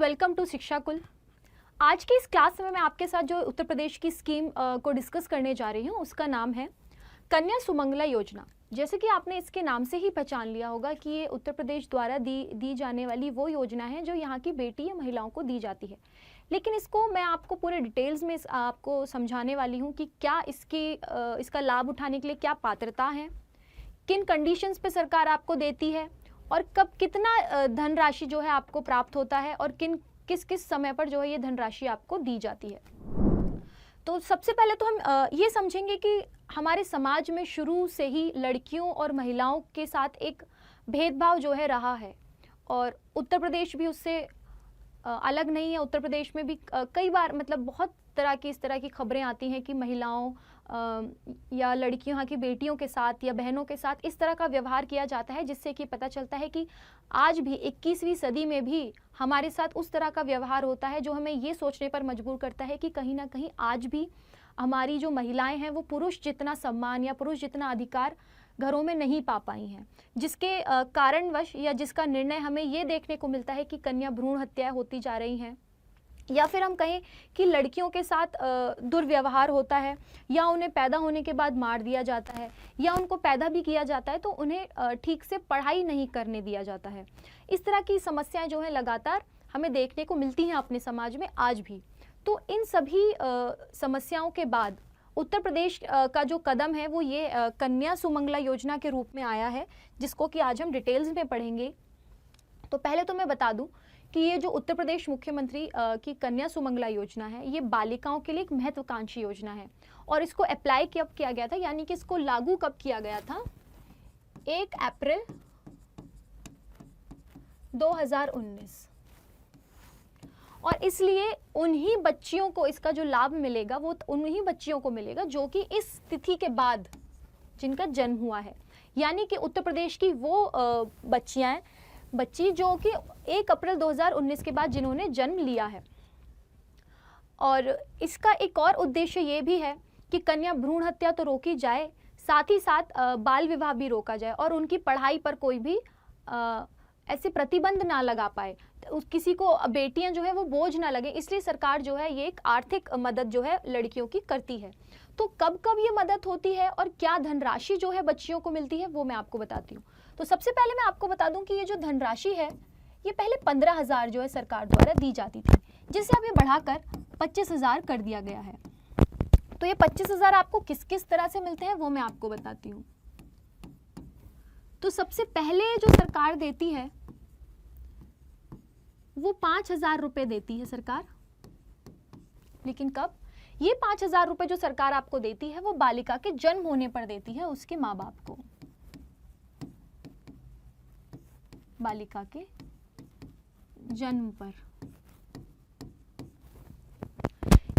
Welcome to शिक्षा कुल। आज की इस क्लास में मैं आपके साथ जो उत्तर प्रदेश की स्कीम को डिस्कस करने जा रही हूँ उसका नाम है कन्या सुमंगला योजना। जैसे कि आपने इसके नाम से ही पहचान लिया होगा कि ये उत्तर प्रदेश द्वारा दी जाने वाली वो योजना है जो यहाँ की बेटी या महिलाओं को दी जाती है। लेकिन इसको मैं आपको पूरे डिटेल्स में आपको समझाने वाली हूँ कि क्या इसका लाभ उठाने के लिए क्या पात्रता है, किन कंडीशंस पे सरकार आपको देती है और कब कितना धनराशि जो है आपको प्राप्त होता है और किस किस समय पर जो है ये धनराशि आपको दी जाती है। तो सबसे पहले तो हम ये समझेंगे कि हमारे समाज में शुरू से ही लड़कियों और महिलाओं के साथ एक भेदभाव जो है रहा है और उत्तर प्रदेश भी उससे अलग नहीं है। उत्तर प्रदेश में भी कई बार मतलब बहुत इस तरह की खबरें आती हैं कि महिलाओं या लड़कियों यहाँ की बेटियों के साथ या बहनों के साथ इस तरह का व्यवहार किया जाता है, जिससे कि पता चलता है कि आज भी 21वीं सदी में भी हमारे साथ उस तरह का व्यवहार होता है जो हमें ये सोचने पर मजबूर करता है कि कहीं ना कहीं आज भी हमारी जो महिलाएं हैं वो पुरुष जितना सम्मान या पुरुष जितना अधिकार घरों में नहीं पा पाई हैं, जिसके कारणवश या जिसका निर्णय हमें ये देखने को मिलता है कि कन्या भ्रूण हत्याएं होती जा रही हैं, या फिर हम कहें कि लड़कियों के साथ दुर्व्यवहार होता है, या उन्हें पैदा होने के बाद मार दिया जाता है, या उनको पैदा भी किया जाता है तो उन्हें ठीक से पढ़ाई नहीं करने दिया जाता है। इस तरह की समस्याएं जो हैं लगातार हमें देखने को मिलती हैं अपने समाज में आज भी। तो इन सभी समस्याओं के बाद उत्तर प्रदेश का जो कदम है वो ये कन्या सुमंगला योजना के रूप में आया है, जिसको कि आज हम डिटेल्स में पढ़ेंगे। तो पहले तो मैं बता दूं कि ये जो उत्तर प्रदेश मुख्यमंत्री की कन्या सुमंगला योजना है ये बालिकाओं के लिए एक महत्वाकांक्षी योजना है और इसको अप्लाई कब किया गया था, यानी कि इसको लागू कब किया गया था, 1 अप्रैल 2019। और इसलिए उन्हीं बच्चियों को इसका जो लाभ मिलेगा वो उन्हीं बच्चियों को मिलेगा जो कि इस तिथि के बाद जिनका जन्म हुआ है, यानी कि उत्तर प्रदेश की वो बच्ची जो कि 1 अप्रैल 2019 के बाद जिन्होंने जन्म लिया है। और इसका एक और उद्देश्य ये भी है कि कन्या भ्रूण हत्या तो रोकी जाए, साथ ही साथ बाल विवाह भी रोका जाए और उनकी पढ़ाई पर कोई भी ऐसे प्रतिबंध ना लगा पाए, किसी को बेटियां जो है वो बोझ ना लगे। इसलिए सरकार जो है ये एक आर्थिक मदद जो है लड़कियों की करती है। तो कब कब ये मदद होती है और क्या धनराशि जो है बच्चियों को मिलती है वो मैं आपको बताती हूँ। तो सबसे पहले मैं आपको बता दूं कि ये जो धनराशि है ये पहले 15,000 जो है सरकार द्वारा दी जाती थी, जिसे अब ये बढ़ाकर 25,000 कर दिया गया है। तो ये 25,000 आपको किस किस तरह से मिलते हैं वो मैं आपको बताती हूँ। तो सबसे पहले जो सरकार देती है वो 5,000 रुपए देती है सरकार। लेकिन कब? ये 5,000 रुपए जो सरकार आपको देती है वो बालिका के जन्म होने पर देती है उसके माँ बाप को। बालिका के जन्म पर।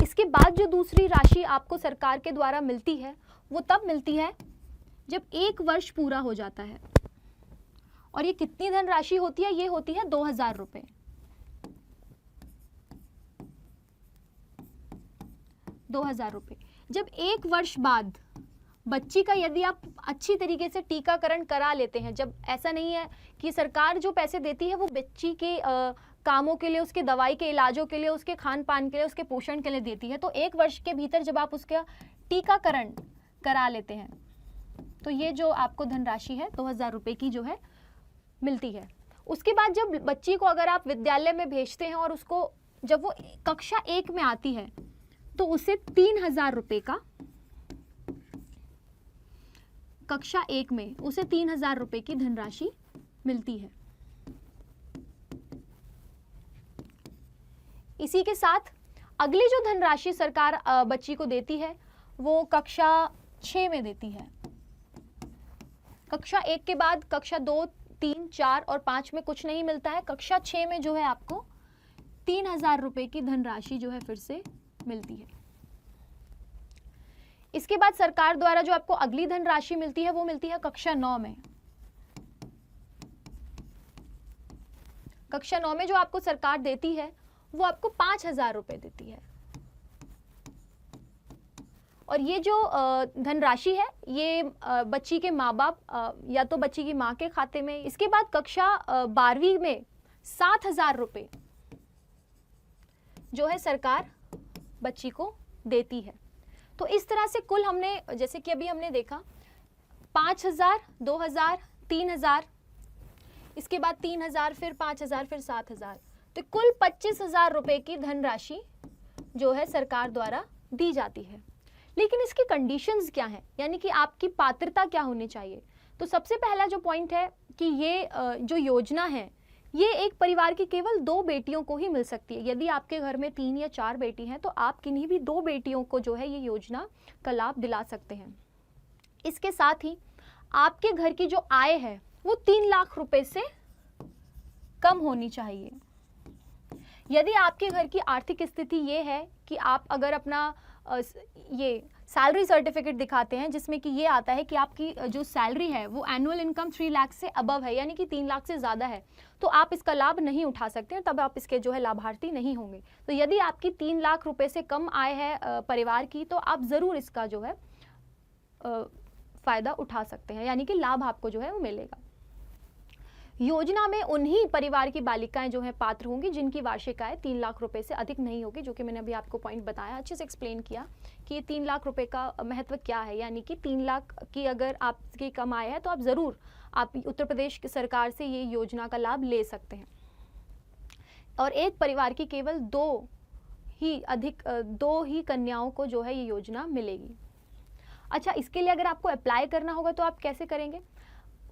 इसके बाद जो दूसरी राशि आपको सरकार के द्वारा मिलती है वो तब मिलती है जब 1 वर्ष पूरा हो जाता है। और ये कितनी धनराशि होती है? ये होती है 2,000 रुपए। 2,000 रुपए। जब 1 वर्ष बाद बच्ची का यदि आप अच्छी तरीके से टीकाकरण करा लेते हैं, जब ऐसा नहीं है कि सरकार जो पैसे देती है वो बच्ची के कामों के लिए, उसके दवाई के इलाजों के लिए, उसके खान पान के लिए, उसके पोषण के लिए देती है, तो 1 वर्ष के भीतर जब आप उसका टीकाकरण करा लेते हैं तो ये जो आपको धनराशि है 2,000 रुपए की जो है मिलती है। उसके बाद जब बच्ची को अगर आप विद्यालय में भेजते हैं और उसको जब वो कक्षा 1 में आती है तो उसे 3,000 रुपए का, कक्षा 1 में उसे 3,000 रुपए की धनराशि मिलती है। इसी के साथ अगली जो धनराशि सरकार बच्ची को देती है वो कक्षा 6 में देती है। कक्षा 1 के बाद कक्षा 2, 3, 4 और 5 में कुछ नहीं मिलता है। कक्षा 6 में जो है आपको 3,000 रुपए की धनराशि जो है फिर से मिलती है। इसके बाद सरकार द्वारा जो आपको अगली धनराशि मिलती है वो मिलती है कक्षा 9 में। कक्षा 9 में जो आपको सरकार देती है वो आपको 5,000 रुपए देती है। और ये जो धनराशि है ये बच्ची के माँ बाप या तो बच्ची की माँ के खाते में। इसके बाद कक्षा 12वीं में 7,000 रुपए जो है सरकार बच्ची को देती है। तो इस तरह से कुल हमने, जैसे कि अभी हमने देखा 5,000, 2,000, 3,000, इसके बाद 3,000, फिर 5,000, फिर 7,000, तो कुल 25,000 रुपए की धनराशि जो है सरकार द्वारा दी जाती है। लेकिन इसकी कंडीशंस क्या हैं, यानी कि आपकी पात्रता क्या होनी चाहिए। तो सबसे पहला जो पॉइंट है कि ये जो योजना है ये एक परिवार की केवल 2 बेटियों को ही मिल सकती है। यदि आपके घर में 3 या 4 बेटी हैं तो आप किन्हीं भी 2 बेटियों को जो है ये योजना का लाभ दिला सकते हैं। इसके साथ ही आपके घर की जो आय है वो 3 लाख रुपए से कम होनी चाहिए। यदि आपके घर की आर्थिक स्थिति ये है कि आप अगर अपना ये सैलरी सर्टिफिकेट दिखाते हैं जिसमें कि ये आता है कि आपकी जो सैलरी है वो एनुअल इनकम 3 लाख से अबव है, यानी कि 3 लाख से ज़्यादा है, तो आप इसका लाभ नहीं उठा सकते हैं, तब आप इसके जो है लाभार्थी नहीं होंगे। तो यदि आपकी 3 लाख रुपए से कम आय है परिवार की, तो आप ज़रूर इसका जो है फ़ायदा उठा सकते हैं, यानी कि लाभ आपको जो है वो मिलेगा। योजना में उन्हीं परिवार की बालिकाएं जो है पात्र होंगी जिनकी वार्षिक आय 3 लाख रुपए से अधिक नहीं होगी, जो कि मैंने अभी आपको पॉइंट बताया, अच्छे से एक्सप्लेन किया कि ये 3 लाख रुपए का महत्व क्या है। यानी कि 3 लाख की अगर आपकी कम आय है तो आप ज़रूर आप उत्तर प्रदेश की सरकार से ये योजना का लाभ ले सकते हैं। और एक परिवार की केवल 2 ही कन्याओं को जो है ये योजना मिलेगी। अच्छा, इसके लिए अगर आपको अप्लाई करना होगा तो आप कैसे करेंगे।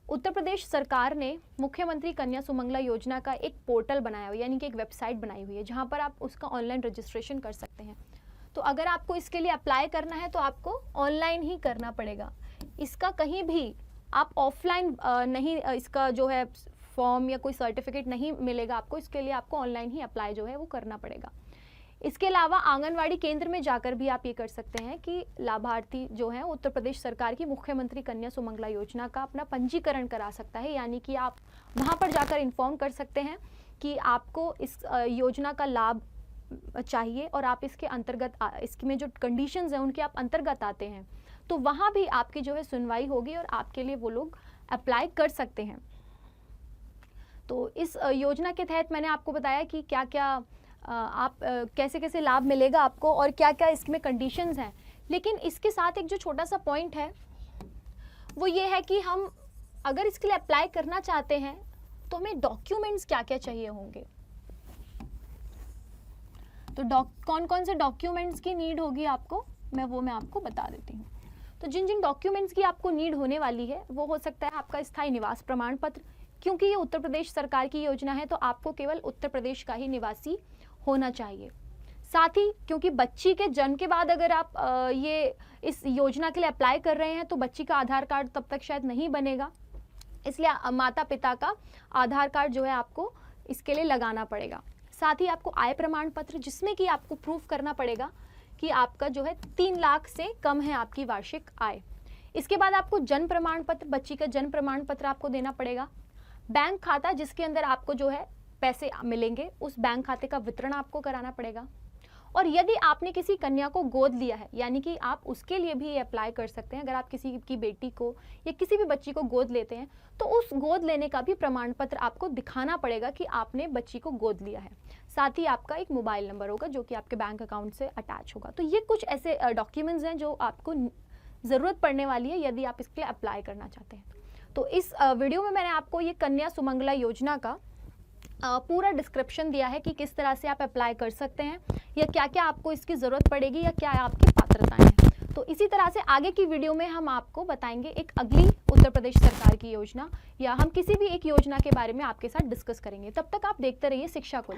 उत्तर प्रदेश सरकार ने मुख्यमंत्री कन्या सुमंगला योजना का एक पोर्टल बनाया हुआ, यानी कि एक वेबसाइट बनाई हुई है जहां पर आप उसका ऑनलाइन रजिस्ट्रेशन कर सकते हैं। तो अगर आपको इसके लिए अप्लाई करना है तो आपको ऑनलाइन ही करना पड़ेगा। इसका कहीं भी आप ऑफलाइन नहीं, इसका जो है फॉर्म या कोई सर्टिफिकेट नहीं मिलेगा आपको, इसके लिए आपको ऑनलाइन ही अप्लाई जो है वो करना पड़ेगा। इसके अलावा आंगनवाड़ी केंद्र में जाकर भी आप ये कर सकते हैं कि लाभार्थी जो है उत्तर प्रदेश सरकार की मुख्यमंत्री कन्या सुमंगला योजना का अपना पंजीकरण करा सकता है, यानी कि आप वहाँ पर जाकर इन्फॉर्म कर सकते हैं कि आपको इस योजना का लाभ चाहिए और आप इसके अंतर्गत इसमें जो कंडीशंस हैं उनके आप अंतर्गत आते हैं, तो वहाँ भी आपकी जो है सुनवाई होगी और आपके लिए वो लोग अप्लाई कर सकते हैं। तो इस योजना के तहत मैंने आपको बताया कि क्या क्या आप कैसे कैसे लाभ मिलेगा आपको और क्या क्या इसमें कंडीशंस हैं। लेकिन इसके साथ एक जो छोटा सा पॉइंट है वो ये है कि हम अगर इसके लिए अप्लाई करना चाहते हैं तो हमें डॉक्यूमेंट्स क्या क्या चाहिए होंगे। तो कौन कौन से डॉक्यूमेंट्स की नीड होगी आपको, मैं आपको बता देती हूँ। तो जिन जिन डॉक्यूमेंट्स की आपको नीड होने वाली है वो हो सकता है आपका स्थायी निवास प्रमाण पत्र, क्योंकि ये उत्तर प्रदेश सरकार की योजना है तो आपको केवल उत्तर प्रदेश का ही निवासी होना चाहिए। साथ ही क्योंकि बच्ची के जन्म के बाद अगर आप ये इस योजना के लिए अप्लाई कर रहे हैं तो बच्ची का आधार कार्ड तब तक शायद नहीं बनेगा, इसलिए माता पिता का आधार कार्ड जो है आपको इसके लिए लगाना पड़ेगा। साथ ही आपको आय प्रमाण पत्र, जिसमें कि आपको प्रूफ करना पड़ेगा कि आपका जो है 3 लाख से कम है आपकी वार्षिक आय। इसके बाद आपको जन्म प्रमाण पत्र, बच्ची का जन्म प्रमाण पत्र आपको देना पड़ेगा। बैंक खाता जिसके अंदर आपको जो है पैसे मिलेंगे, उस बैंक खाते का वितरण आपको कराना पड़ेगा। और यदि आपने किसी कन्या को गोद लिया है, यानी कि आप उसके लिए भी अप्लाई कर सकते हैं। अगर आप किसी की बेटी को या किसी भी बच्ची को गोद लेते हैं तो उस गोद लेने का भी प्रमाण पत्र आपको दिखाना पड़ेगा कि आपने बच्ची को गोद लिया है। साथ ही आपका एक मोबाइल नंबर होगा जो कि आपके बैंक अकाउंट से अटैच होगा। तो ये कुछ ऐसे डॉक्यूमेंट्स हैं जो आपको ज़रूरत पड़ने वाली है यदि आप इसके लिए अप्लाई करना चाहते हैं। तो इस वीडियो में मैंने आपको ये कन्या सुमंगला योजना का पूरा डिस्क्रिप्शन दिया है कि किस तरह से आप अप्लाई कर सकते हैं या क्या क्या आपको इसकी ज़रूरत पड़ेगी या क्या आपकी पात्रताएं हैं। तो इसी तरह से आगे की वीडियो में हम आपको बताएंगे एक अगली उत्तर प्रदेश सरकार की योजना या हम किसी भी एक योजना के बारे में आपके साथ डिस्कस करेंगे। तब तक आप देखते रहिए शिक्षा कुल।